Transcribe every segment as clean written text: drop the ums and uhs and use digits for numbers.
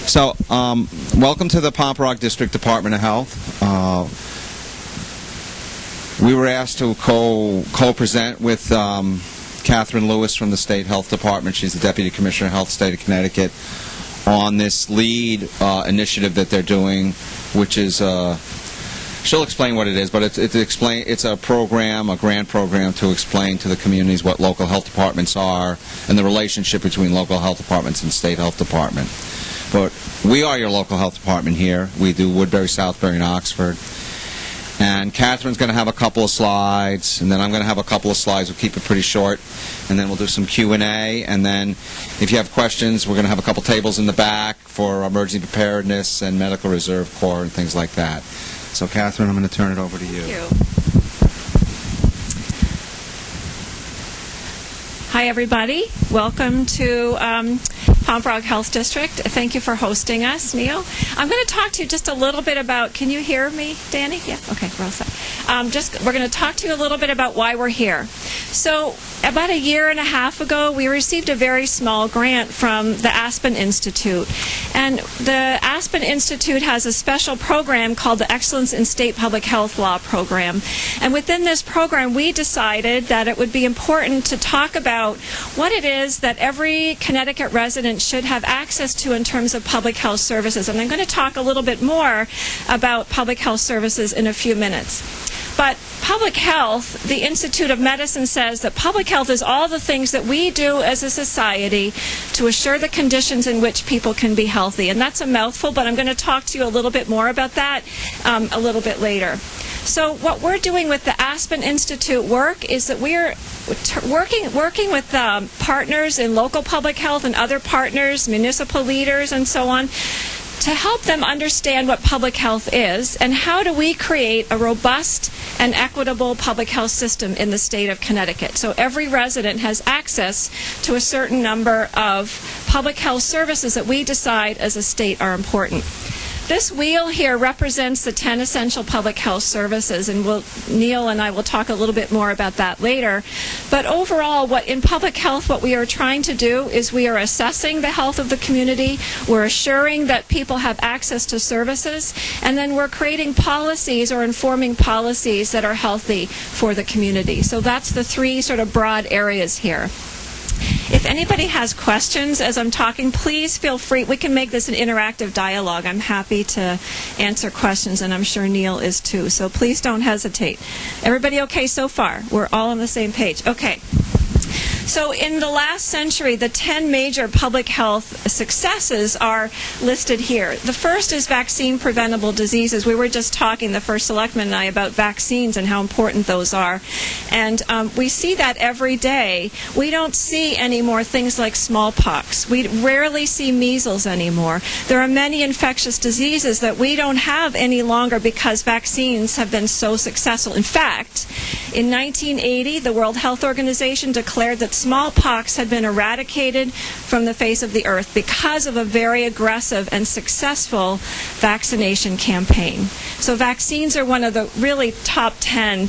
So, welcome to the Pomperaug District Department of Health. We were asked to co-present with Catherine Lewis from the State Health Department. She's the Deputy Commissioner of Health, State of Connecticut, on this LEAD initiative that they're doing, which is, she'll explain what it is, but it's a program, a grant program to explain to the communities what local health departments are and the relationship between local health departments and state health department. But we are your local health department here. We do Woodbury, Southbury, and Oxford. And Catherine's going to have a couple of slides, and then I'm going to have a couple of slides. We'll keep it pretty short, and then we'll do some Q&A. And then if you have questions, we're going to have a couple tables in the back for emergency preparedness and medical reserve corps and things like that. So, Catherine, I'm going to turn it over to you. Thank you. Hi, everybody. Welcome to Pomperaug Health District. Thank you for hosting us, Neil. I'm going to talk to you just a little bit about, can you hear me, Danny? Yeah? Okay, we're all set. We're going to talk to you a little bit about why we're here. So, about a year and a half ago, we received a very small grant from the Aspen Institute. And the Aspen Institute has a special program called the Excellence in State Public Health Law Program. And within this program, we decided that it would be important to talk about what it is that every Connecticut resident should have access to in terms of public health services. And I'm going to talk a little bit more about public health services in a few minutes. But public health, the Institute of Medicine says that public health is all the things that we do as a society to assure the conditions in which people can be healthy. And that's a mouthful, but I'm going to talk to you a little bit more about that a little bit later. So what we're doing with the Aspen Institute work is that we're working with partners in local public health and other partners, municipal leaders and so on, to help them understand what public health is and how do we create a robust and equitable public health system in the state of Connecticut. So every resident has access to a certain number of public health services that we decide as a state are important. This wheel here represents the 10 essential public health services, and Neil and I will talk a little bit more about that later. But overall, in public health, what we are trying to do is we are assessing the health of the community, we're assuring that people have access to services, and then we're creating policies or informing policies that are healthy for the community. So that's the three sort of broad areas here. If anybody has questions as I'm talking, please feel free. We can make this an interactive dialogue. I'm happy to answer questions, and I'm sure Neil is too. So please don't hesitate. Everybody okay so far? We're all on the same page. Okay. So in the last century, the 10 major public health successes are listed here. The first is vaccine preventable diseases. We were just talking, the first selectman and I, about vaccines and how important those are. And we see that every day. We don't see any more things like smallpox. We rarely see measles anymore. There are many infectious diseases that we don't have any longer because vaccines have been so successful. In fact, in 1980, the World Health Organization declared that smallpox had been eradicated from the face of the earth because of a very aggressive and successful vaccination campaign. So vaccines are one of the really top 10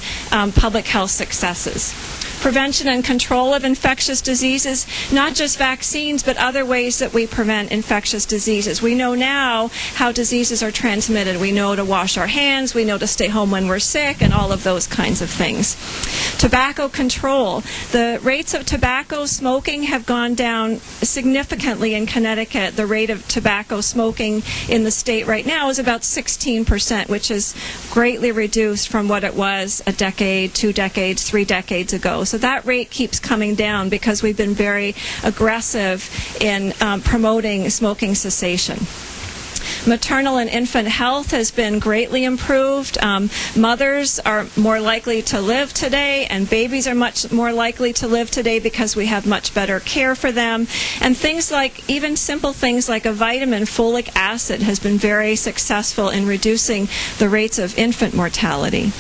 public health successes. Prevention and control of infectious diseases, not just vaccines, but other ways that we prevent infectious diseases. We know now how diseases are transmitted. We know to wash our hands, we know to stay home when we're sick, and all of those kinds of things. Tobacco control. The rates of tobacco smoking have gone down significantly in Connecticut. The rate of tobacco smoking in the state right now is about 16%, which is greatly reduced from what it was a decade, 2 decades, 3 decades ago. So that rate keeps coming down because we've been very aggressive in promoting smoking cessation. Maternal and infant health has been greatly improved. Mothers are more likely to live today, and babies are much more likely to live today because we have much better care for them. And things like, even simple things like a vitamin, folic acid, has been very successful in reducing the rates of infant mortality.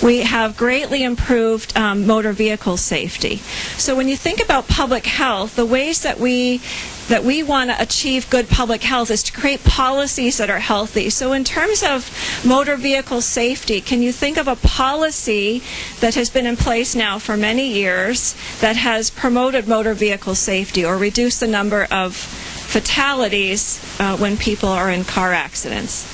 We have greatly improved motor vehicle safety. So when you think about public health, the ways that we want to achieve good public health is to create policies that are healthy. So in terms of motor vehicle safety, can you think of a policy that has been in place now for many years that has promoted motor vehicle safety or reduced the number of fatalities when people are in car accidents.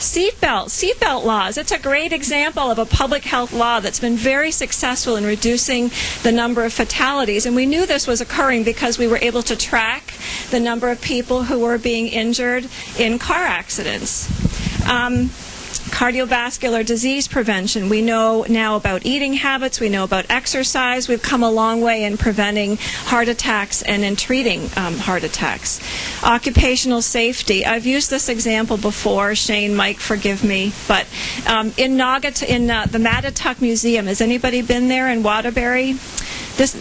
Seatbelt laws. It's a great example of a public health law that's been very successful in reducing the number of fatalities. And we knew this was occurring because we were able to track the number of people who were being injured in car accidents. Cardiovascular disease prevention. We know now about eating habits. We know about exercise. We've come a long way in preventing heart attacks and in treating heart attacks. Occupational safety. I've used this example before. Shane, Mike, forgive me. But in the Mattatuck Museum, has anybody been there in Waterbury?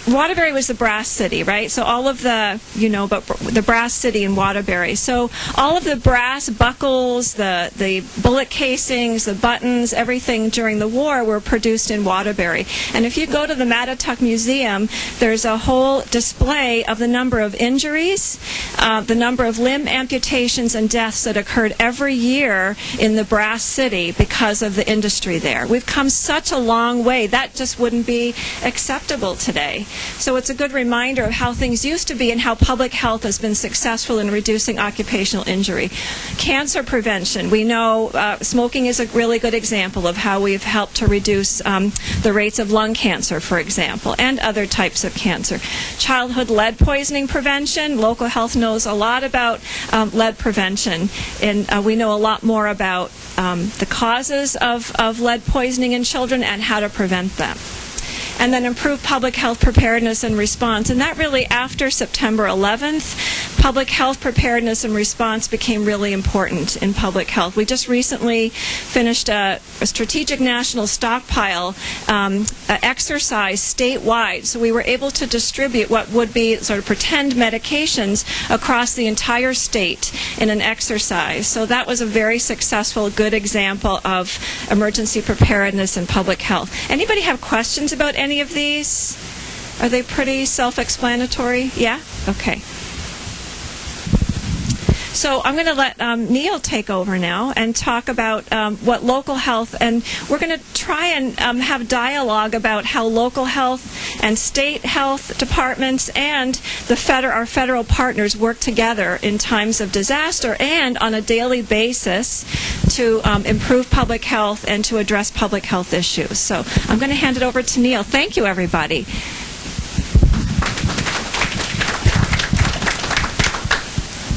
Waterbury was the brass city, right? So all of the, but the brass city in Waterbury. So all of the brass buckles, the bullet casings, the buttons, everything during the war were produced in Waterbury. And if you go to the Mattatuck Museum, there's a whole display of the number of injuries, the number of limb amputations and deaths that occurred every year in the brass city because of the industry there. We've come such a long way. That just wouldn't be acceptable today. So it's a good reminder of how things used to be and how public health has been successful in reducing occupational injury. Cancer prevention. We know smoking is a really good example of how we've helped to reduce the rates of lung cancer, for example, and other types of cancer. Childhood lead poisoning prevention. Local health knows a lot about lead prevention, and we know a lot more about the causes of lead poisoning in children and how to prevent them. And then improve public health preparedness and response. And that really, after September 11th, public health preparedness and response became really important in public health. We just recently finished a strategic national stockpile exercise statewide. So we were able to distribute what would be sort of pretend medications across the entire state in an exercise. So that was a very successful, good example of emergency preparedness and public health. Anybody have questions about any of these? Are they pretty self-explanatory? Yeah? Okay. So I'm going to let Neil take over now and talk about what local health, and we're going to try and have dialogue about how local health and state health departments and our federal partners work together in times of disaster and on a daily basis to improve public health and to address public health issues. So I'm going to hand it over to Neil. Thank you, everybody.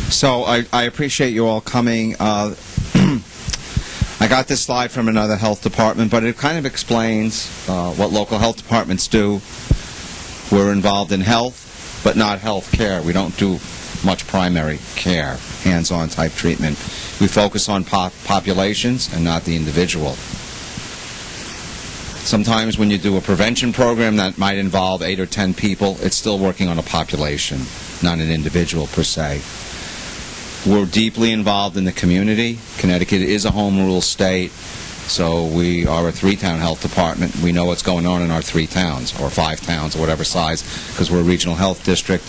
So I appreciate you all coming. I got this slide from another health department, but it kind of explains what local health departments do. We're involved in health, but not health care. We don't do much primary care, hands-on type treatment. We focus on populations and not the individual. Sometimes when you do a prevention program that might involve 8 or 10 people, it's still working on a population, not an individual per se. We're deeply involved in the community. Connecticut is a home rule state, so we are a 3-town health department. We know what's going on in our 3 towns, or 5 towns, or whatever size, because we're a regional health district.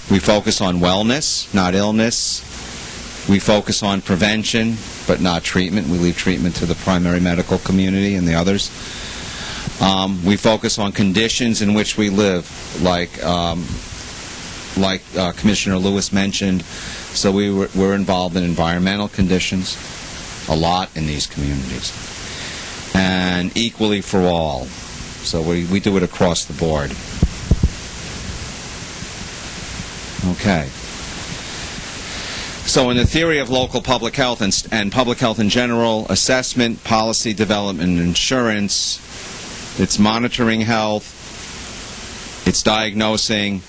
We focus on wellness, not illness. We focus on prevention, but not treatment. We leave treatment to the primary medical community and the others. We focus on conditions in which we live, like Commissioner Lewis mentioned. So we're involved in environmental conditions a lot in these communities, and equally for all. So we do it across the board. Okay. So in the theory of local public health and public health in general, assessment, policy development, and insurance, it's monitoring health, it's diagnosing,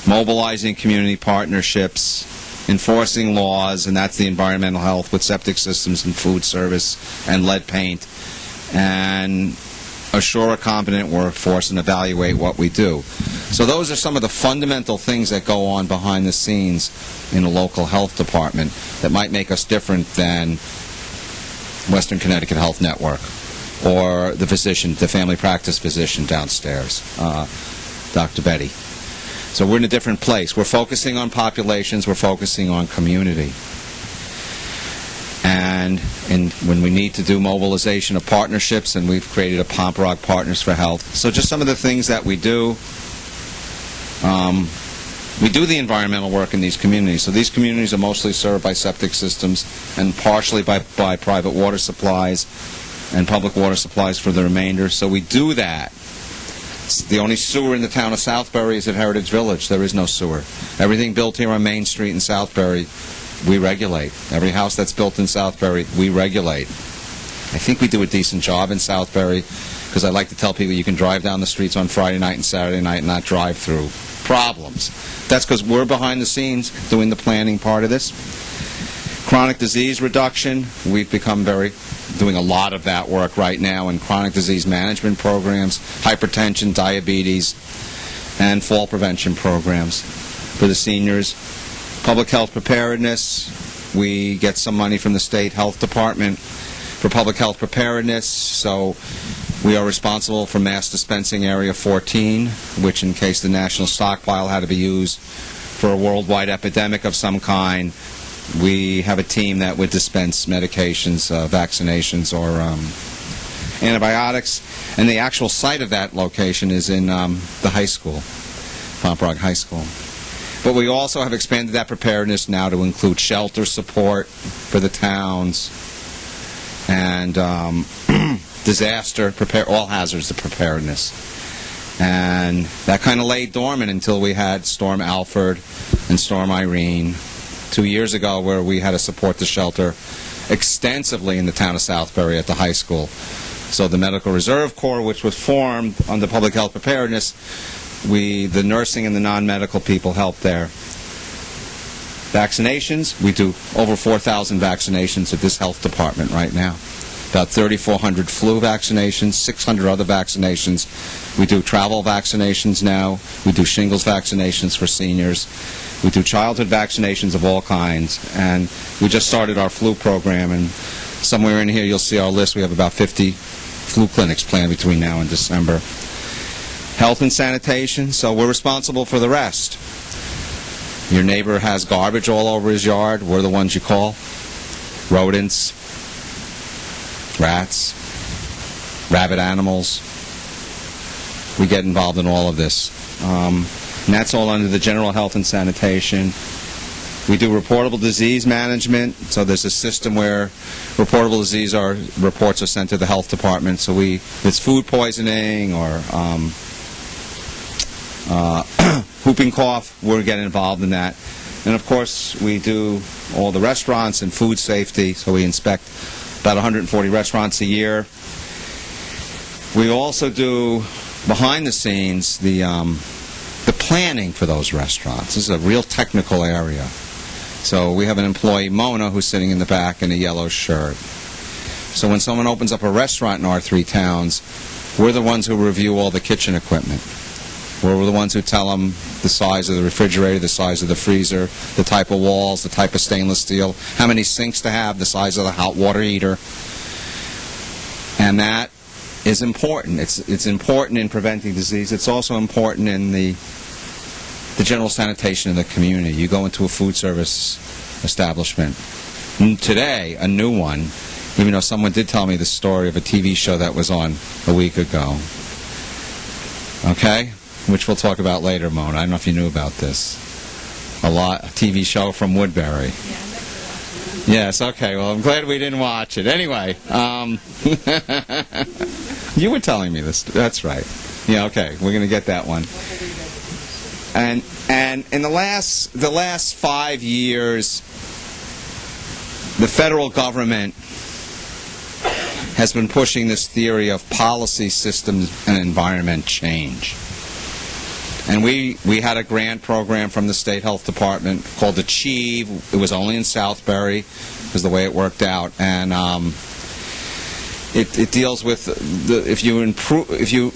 mobilizing community partnerships, enforcing laws, and that's the environmental health with septic systems and food service and lead paint, and assure a competent workforce and evaluate what we do. So those are some of the fundamental things that go on behind the scenes in a local health department that might make us different than Western Connecticut Health Network or the family practice physician downstairs, Dr. Betty. So we're in a different place. We're focusing on populations. We're focusing on community. And when we need to do mobilization of partnerships, and we've created a Pomperaug Partners for Health. So just some of the things that we do. we do the environmental work in these communities. So these communities are mostly served by septic systems and partially by private water supplies and public water supplies for the remainder. So we do that. The only sewer in the town of Southbury is at Heritage Village. There is no sewer. Everything built here on Main Street in Southbury, we regulate. Every house that's built in Southbury, we regulate. I think we do a decent job in Southbury, because I like to tell people you can drive down the streets on Friday night and Saturday night and not drive through problems. That's because we're behind the scenes doing the planning part of this. Chronic disease reduction, we've become doing a lot of that work right now in chronic disease management programs, hypertension, diabetes, and fall prevention programs for the seniors. Public health preparedness, we get some money from the state health department for public health preparedness, so we are responsible for mass dispensing area 14, which in case the national stockpile had to be used for a worldwide epidemic of some kind, we have a team that would dispense medications, vaccinations, or antibiotics. And the actual site of that location is in the high school, Pomperaug High School. But we also have expanded that preparedness now to include shelter support for the towns and all hazards of preparedness. And that kind of lay dormant until we had Storm Alfred and Storm Irene 2 years ago, where we had to support the shelter extensively in the town of Southbury at the high school. So the Medical Reserve Corps, which was formed under public health preparedness, the nursing and the non-medical people helped there. Vaccinations, we do over 4,000 vaccinations at this health department right now. About 3,400 flu vaccinations, 600 other vaccinations. We do travel vaccinations now. We do shingles vaccinations for seniors. We do childhood vaccinations of all kinds. And we just started our flu program, and somewhere in here you'll see our list. We have about 50 flu clinics planned between now and December. Health and sanitation, so we're responsible for the rest. Your neighbor has garbage all over his yard. We're the ones you call. Rodents, rats, rabid animals. We get involved in all of this. And that's all under the general health and sanitation. We do reportable disease management. So there's a system where reportable disease reports are sent to the health department. So if it's food poisoning or whooping cough, we're getting involved in that. And of course, we do all the restaurants and food safety. So we inspect about 140 restaurants a year. We also do, behind the scenes, the planning for those restaurants. This is a real technical area. So we have an employee, Mona, who's sitting in the back in a yellow shirt. So when someone opens up a restaurant in our 3 towns, we're the ones who review all the kitchen equipment. We're the ones who tell them the size of the refrigerator, the size of the freezer, the type of walls, the type of stainless steel, how many sinks to have, the size of the hot water heater. And that is important. It's important in preventing disease. It's also important in the general sanitation of the community. You go into a food service establishment. Today, a new one, even though someone did tell me the story of a TV show that was on a week ago. Okay? Which we'll talk about later, Mona. I don't know if you knew about this. A TV show from Woodbury. Yes, okay. Well, I'm glad we didn't watch it. Anyway, you were telling me this. That's right. Yeah, okay. We're going to get that one. And in the last 5 years, the federal government has been pushing this theory of policy, systems, and environment change. And we had a grant program from the State Health Department called Achieve. It was only in Southbury, was the way it worked out. And it deals with if you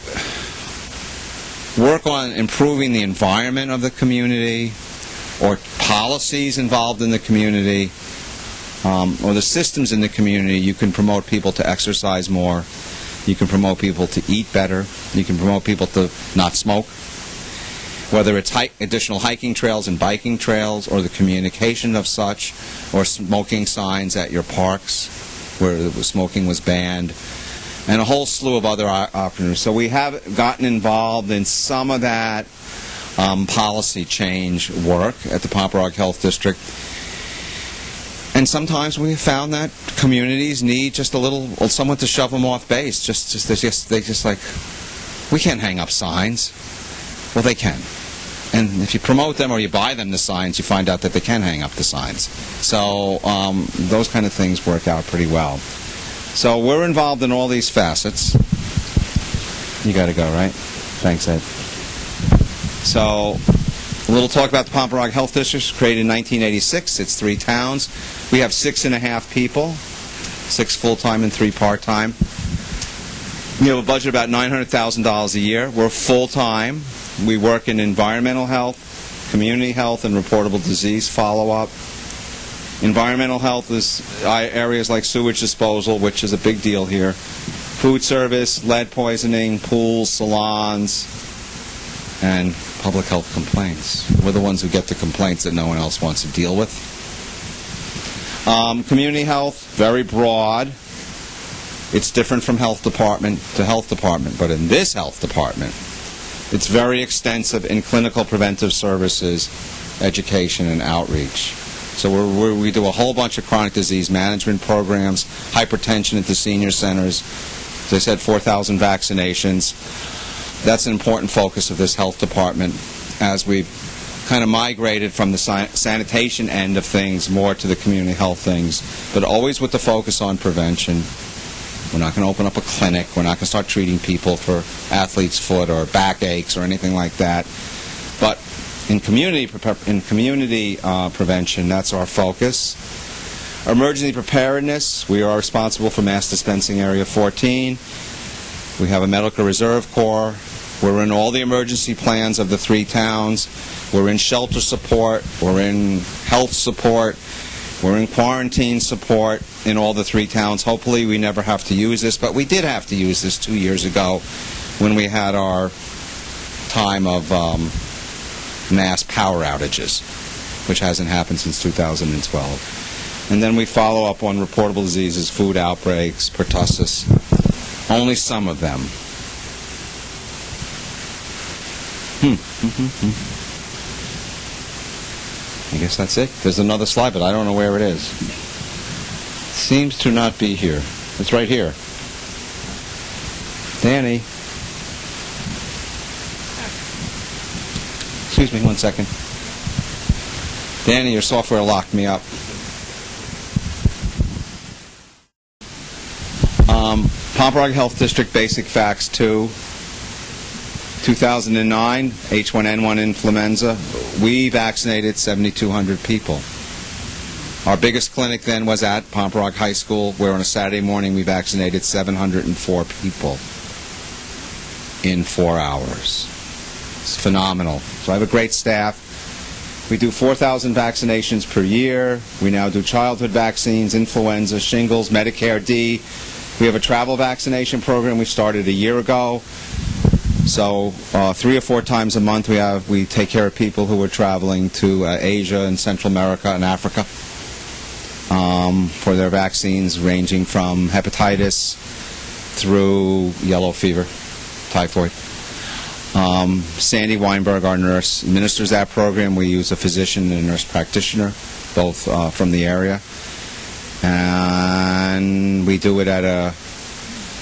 work on improving the environment of the community, or policies involved in the community, or the systems in the community, you can promote people to exercise more. You can promote people to eat better. You can promote people to not smoke. Whether it's additional hiking trails and biking trails, or the communication of such, or smoking signs at your parks where smoking was banned, and a whole slew of other opportunities. So we have gotten involved in some of that policy change work at the Pomperaug Health District. And sometimes we have found that communities need just someone to shove them off base. They just like, we can't hang up signs. Well, they can. And if you promote them or you buy them the signs, you find out that they can hang up the signs. So those kind of things work out pretty well. So we're involved in all these facets. You got to go, right? Thanks, Ed. So a little talk about the Pomperaug Health District. Created in 1986. It's 3 towns. We have 6.5 people, 6 full-time and 3 part-time. We have a budget of about $900,000 a year. We're full-time. We work in environmental health, community health, and reportable disease follow-up. Environmental health is areas like sewage disposal, which is a big deal here. Food service, lead poisoning, pools, salons, and public health complaints. We're the ones who get the complaints that no one else wants to deal with. Community health, very broad. It's different from health department to health department, but in this health department, it's very extensive in clinical preventive services, education, and outreach. So we do a whole bunch of chronic disease management programs, hypertension at the senior centers. As I said, 4,000 vaccinations. That's an important focus of this health department as we've kind of migrated from the sanitation end of things more to the community health things, but always with the focus on prevention. We're not going to open up a clinic. We're not going to start treating people for athlete's foot or back aches or anything like that. But in community prevention, that's our focus. Emergency preparedness, we are responsible for Mass Dispensing Area 14. We have a Medical Reserve Corps. We're in all the emergency plans of the 3 towns. We're in shelter support. We're in health support. We're in quarantine support in all the 3 towns. Hopefully we never have to use this, but we did have to use this 2 years ago when we had our time of mass power outages, which hasn't happened since 2012. And then we follow up on reportable diseases, food outbreaks, pertussis, only some of them. I guess that's it. There's another slide, but I don't know where it is. Seems to not be here. It's right here. Danny. Excuse me 1 second. Danny, your software locked me up. Pomperaug Health District Basic Facts 2. 2009, H1N1 influenza. We vaccinated 7,200 people. Our biggest clinic then was at Pomperaug High School, where on a Saturday morning we vaccinated 704 people in 4 hours. It's phenomenal. So I have a great staff. We do 4,000 vaccinations per year. We now do childhood vaccines, influenza, shingles, Medicare D. We have a travel vaccination program we started a year ago. So 3 or 4 times a month we take care of people who are traveling to Asia and Central America and Africa for their vaccines ranging from hepatitis through yellow fever, typhoid. Sandy Weinberg, our nurse, administers that program. We use a physician and a nurse practitioner, both from the area. And we do it at a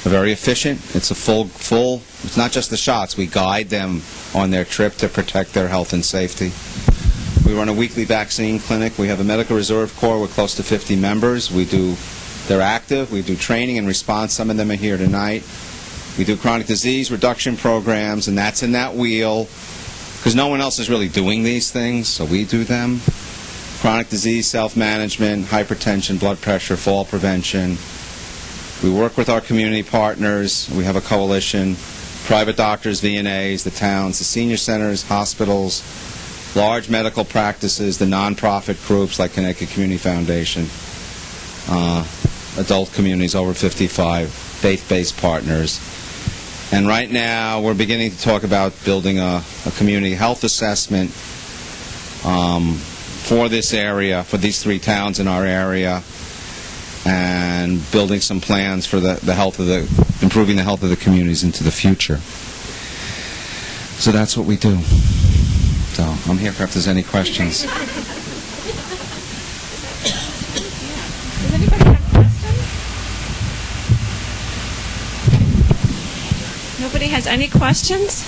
very efficient. It's a full. It's not just the shots. We guide them on their trip to protect their health and safety. We run a weekly vaccine clinic. We have a Medical Reserve Corps with close to 50 members. They're active. We do training and response. Some of them are here tonight. We do chronic disease reduction programs, and that's in that wheel, because no one else is really doing these things, so we do them. Chronic disease self-management, hypertension, blood pressure, fall prevention. We work with our community partners. We have a coalition, private doctors, VNAs, the towns, the senior centers, hospitals, large medical practices, the nonprofit groups like Connecticut Community Foundation, adult communities over 55, faith-based partners. And right now we're beginning to talk about building a community health assessment for this area, for these 3 towns in our area, and building some plans for improving the health of the communities into the future. So that's what we do. So I'm here for if there's any questions. Does anybody have questions? Nobody has any questions?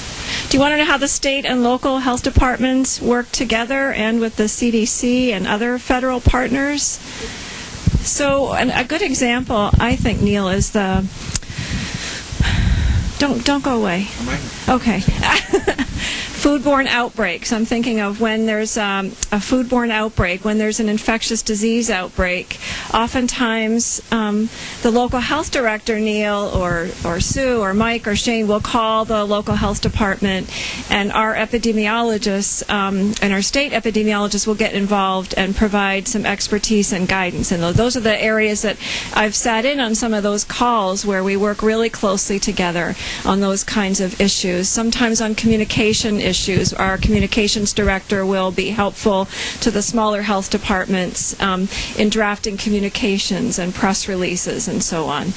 Do you want to know how the state and local health departments work together and with the CDC and other federal partners? So a good example, I think, Neil, is the... Don't go away. Okay. Foodborne outbreaks. I'm thinking of when there's a foodborne outbreak, when there's an infectious disease outbreak. Oftentimes, the local health director, Neil, or Sue, or Mike, or Shane, will call the local health department, and our epidemiologists and our state epidemiologists will get involved and provide some expertise and guidance. And those are the areas that I've sat in on some of those calls where we work really closely together on those kinds of issues. Sometimes on communication issues, our communications director will be helpful to the smaller health departments in drafting communications and press releases and so on.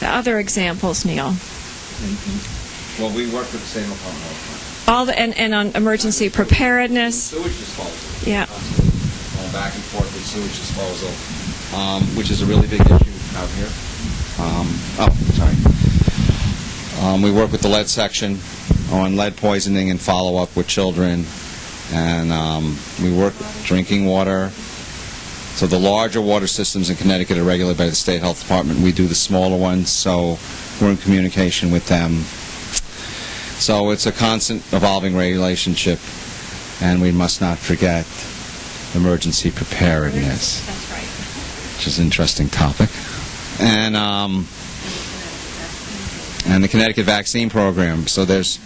Other examples, Neil? Well, we work with the state department And on emergency preparedness. Sewage disposal. Yeah. Going back and forth with sewage disposal, which is a really big issue out here. We work with the lead section on lead poisoning and follow-up with children. And we work with drinking water. So the larger water systems in Connecticut are regulated by the State Health Department. We do the smaller ones, so we're in communication with them. So it's a constant evolving relationship, and we must not forget emergency preparedness. That's right. Which is an interesting topic. And the Connecticut vaccine program. So there's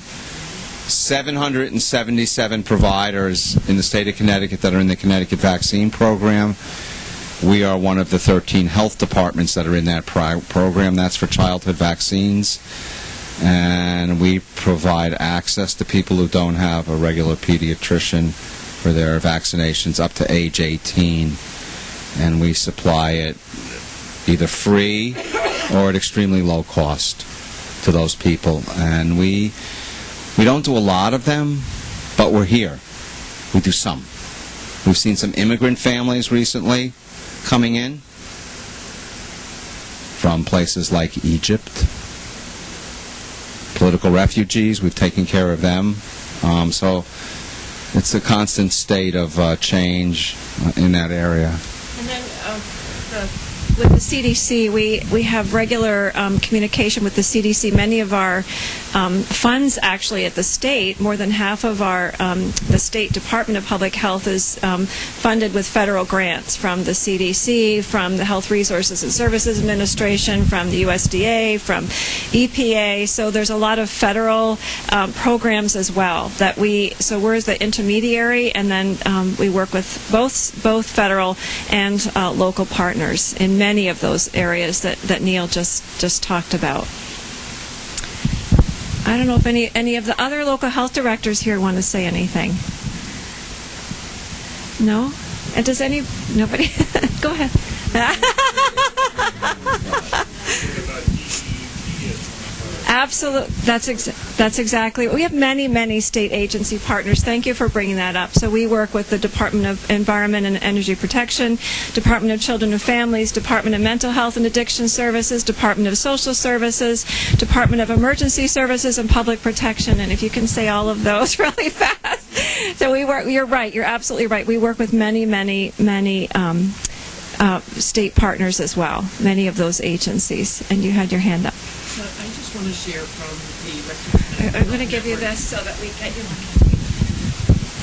777 providers in the state of Connecticut that are in the Connecticut vaccine program. We are one of the 13 health departments that are in that program. That's for childhood vaccines. And we provide access to people who don't have a regular pediatrician for their vaccinations up to age 18. And we supply it either free or at extremely low cost to those people. And we don't do a lot of them, but we're here. We do some. We've seen some immigrant families recently coming in from places like Egypt. Political refugees, we've taken care of them. So it's a constant state of change in that area. And then with the CDC, we have regular communication with the CDC. Many of our funds, actually, at the state, more than half of the State Department of Public Health is funded with federal grants from the CDC, from the Health Resources and Services Administration, from the USDA, from EPA. So there's a lot of federal programs as well so we're the intermediary, and then we work with both federal and local partners in many of those areas that Neil just talked about. I don't know if any of the other local health directors here want to say anything. No? And does nobody? Go ahead. Absolutely. That's exactly. We have many state agency partners. Thank you for bringing that up. So we work with the Department of Environment and Energy Protection, Department of Children and Families, Department of Mental Health and Addiction Services, Department of Social Services, Department of Emergency Services and Public Protection. And if you can say all of those really fast. So we work. You're right. You're absolutely right. We work with many state partners as well. Many of those agencies. And you had your hand up. I just want to share from the... I'm going to give you this so that we get you...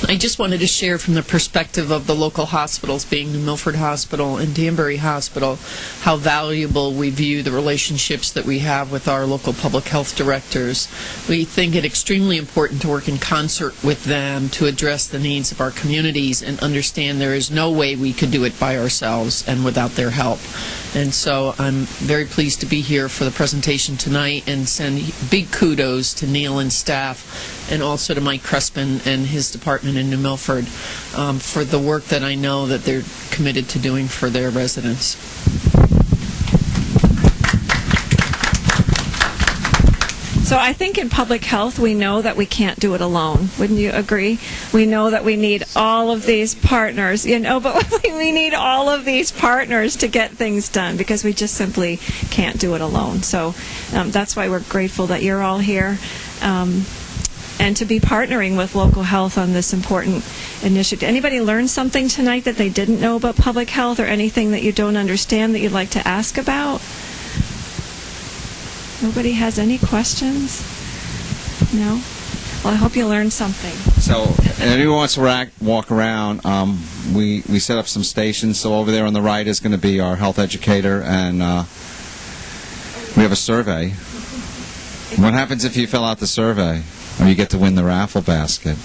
I just wanted to share from the perspective of the local hospitals, being New Milford Hospital and Danbury Hospital, how valuable we view the relationships that we have with our local public health directors. We think it extremely important to work in concert with them to address the needs of our communities and understand there is no way we could do it by ourselves and without their help. And so I'm very pleased to be here for the presentation tonight and send big kudos to Neil and staff and also to Mike Crespin and his department in New Milford for the work that I know that they're committed to doing for their residents. So I think in public health, we know that we can't do it alone. Wouldn't you agree? We know that we need all of these partners, but we need all of these partners to get things done because we just simply can't do it alone. So that's why we're grateful that you're all here. And to be partnering with local health on this important initiative. Anybody learn something tonight that they didn't know about public health, or anything that you don't understand that you'd like to ask about? Nobody has any questions? No? Well, I hope you learned something. So, if anyone wants to walk around, we set up some stations. So over there on the right is going to be our health educator, and we have a survey. What happens if you fill out the survey? Or you get to win the raffle basket.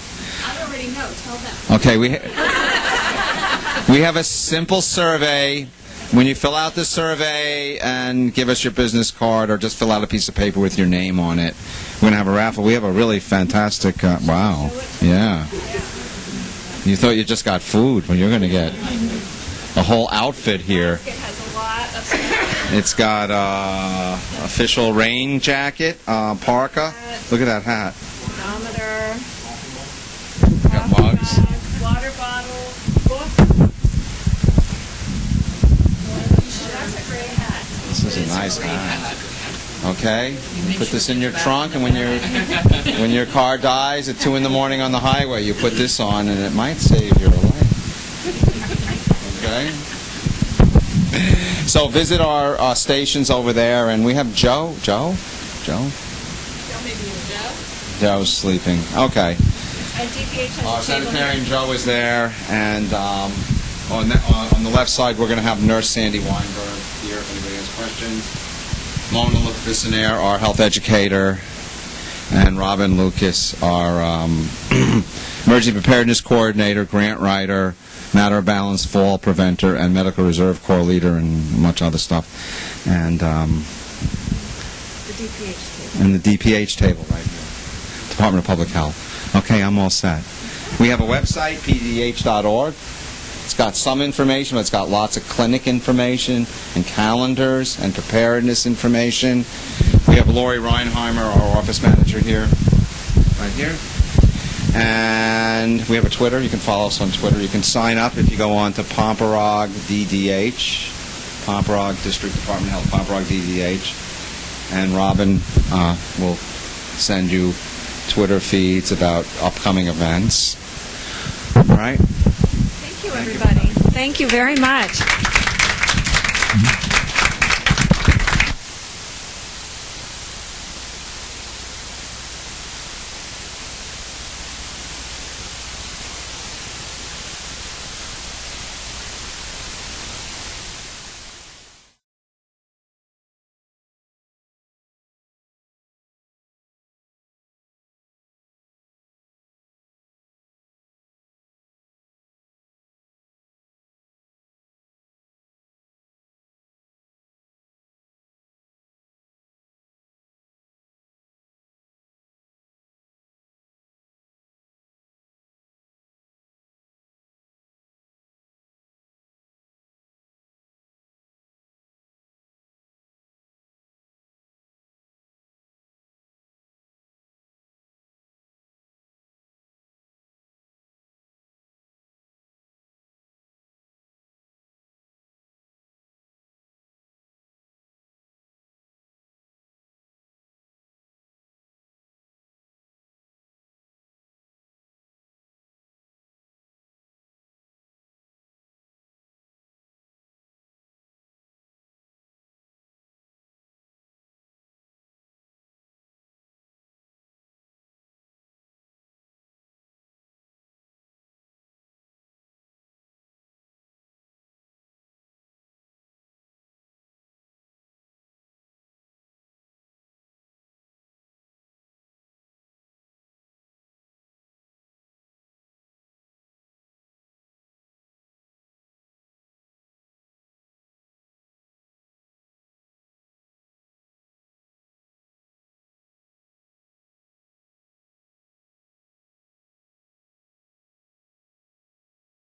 I already know. Tell them. Okay, we have a simple survey. When you fill out the survey and give us your business card, or just fill out a piece of paper with your name on it, we're going to have a raffle. We have a really fantastic, wow, yeah. You thought you just got food. Well, you're going to get a whole outfit here. It has a lot of stuff. It's got official rain jacket, parka. Look at that hat. Thermometer, Got mugs. bag, water bottle, book. That's a great hat. This is a nice hat. Okay, put this in your trunk, and when your car dies at 2 in the morning on the highway, you put this on, and it might save your life. Okay. So visit our stations over there, and we have Joe. Joe's sleeping. Okay. And DPH has Our a table. sanitarian Joe is there, and on the left side we're going to have Nurse Sandy Weinberg here if anybody has questions. Mona Lucasinaire, our health educator, and Robin Lucas, our emergency preparedness coordinator, grant writer, matter of balance, fall preventer, and medical reserve corps leader, and much other stuff. And The DPH table. and the DPH table right here. Department of Public Health. Okay, I'm all set. We have a website, pdh.org. It's got some information, but it's got lots of clinic information and calendars and preparedness information. We have Lori Reinheimer, our office manager here, right here. And we have a Twitter. You can follow us on Twitter. You can sign up if you go on to Pomperaug DDH, Pomperaug District Department of Health, Pomperaug DDH. And Robin will send you Twitter feeds about upcoming events. All right? Thank you, everybody. Thank you very much.